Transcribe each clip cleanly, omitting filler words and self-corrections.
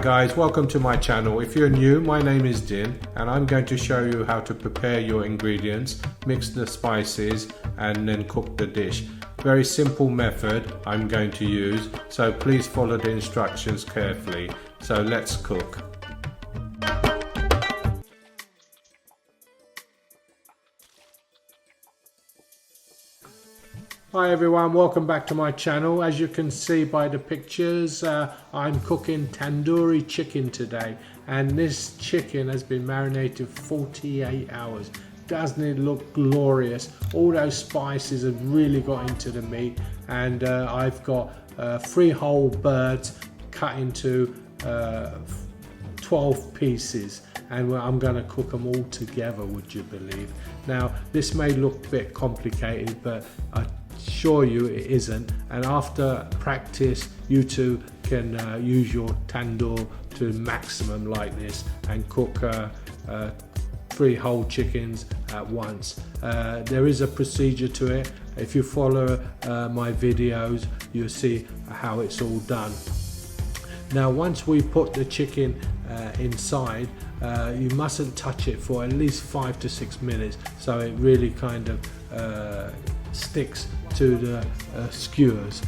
Guys, welcome to my channel. If you're new, my name is Din and I'm going to show you how to prepare your ingredients, mix the spices and then cook the dish. Very simple method I'm going to use, so please follow the instructions carefully. So let's cook. Hi everyone, welcome back to my channel. As you can see by the pictures, I'm cooking tandoori chicken today, and this chicken has been marinated 48 hours. Doesn't it look glorious? All those spices have really got into the meat, and I've got 3 whole birds cut into 12 pieces, and I'm going to cook them all together, would you believe? Now this may look a bit complicated, but I assure you it isn't, and after practice you too can use your tandoor to maximum like this and cook 3 whole chickens at once. There is a procedure to it. If you follow my videos, you'll see how it's all done. Now once we put the chicken inside, you mustn't touch it for at least 5 to 6 minutes, so it really kind of sticks to the skewers,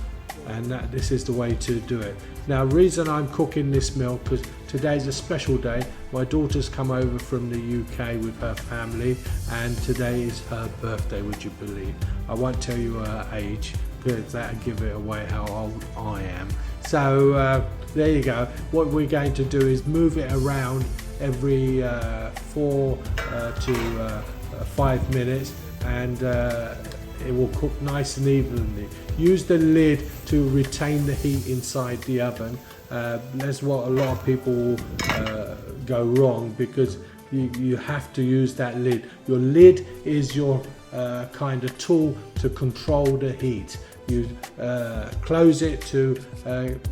and this is the way to do it. Now reason I'm cooking this meal, because today's a special day. My daughter's come over from the UK with her family, and today is her birthday, would you believe? I won't tell you her age because that'll give it away how old I am. So there you go. What we're going to do is move it around every 4 to 5 minutes, and it will cook nice and evenly. Use the lid to retain the heat inside the oven. That's what a lot of people will go wrong, because you have to use that lid. Your lid is your kind of tool to control the heat. You close it to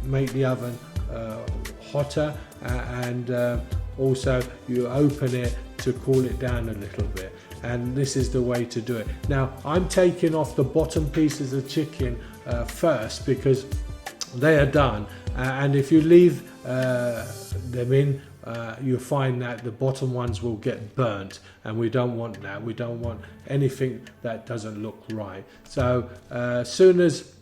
make the oven hotter, and also you open it to cool it down a little bit, and this is the way to do it. Now I'm taking off the bottom pieces of chicken first, because they are done, and if you leave them in, you'll find that the bottom ones will get burnt, and we don't want that. We don't want anything that doesn't look right. So as soon as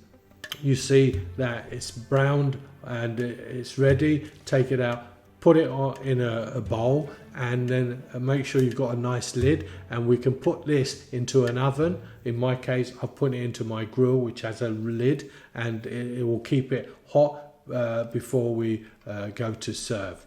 you see that it's browned and it's ready, take it out, put it in a bowl, and then make sure you've got a nice lid, and we can put this into an oven. In my case, I've put it into my grill, which has a lid, and it will keep it hot before we go to serve.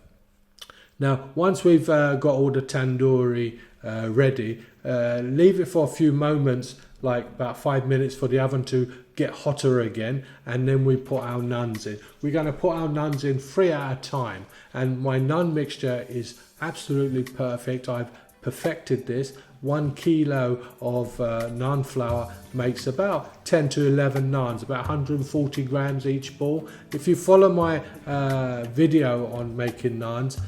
Now once we've got all the tandoori ready, leave it for a few moments, like about 5 minutes, for the oven to get hotter again, and then we put our nuns in. We're going to put our nuns in 3 at a time, and my nun mixture is absolutely perfect. I've perfected this. 1 kilo of naan flour makes about 10 to 11 naans, about 140 grams each ball. If you follow my video on making naans,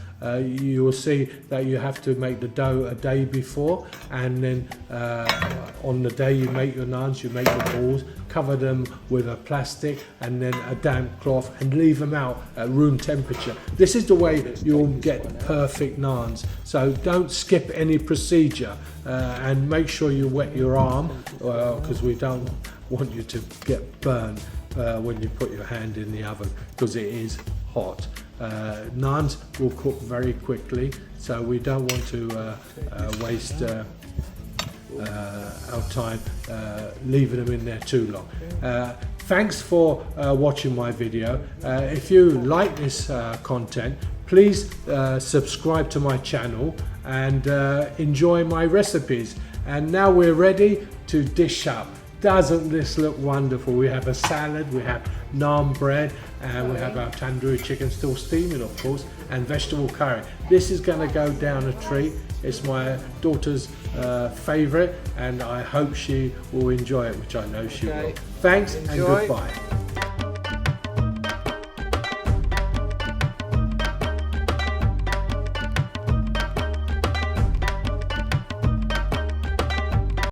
you will see that you have to make the dough a day before, and then on the day you make your naans, you make the balls, cover them with a plastic and then a damp cloth, and leave them out at room temperature. This is the way you'll get perfect naans. So don't skip any procedure, and make sure you wet your arm, because we don't want you to get burned when you put your hand in the oven, because it is hot. Naans will cook very quickly, so we don't want to waste our time leaving them in there too long. Thanks for watching my video. If you like this content, please subscribe to my channel and enjoy my recipes. And now we're ready to dish up. Doesn't this look wonderful? We have a salad, we have naan bread, and we have our tandoori chicken still steaming, of course, and vegetable curry. This is going to go down a treat. It's my daughter's favorite, and I hope she will enjoy it, which I know she will. Thanks. Enjoy. And goodbye.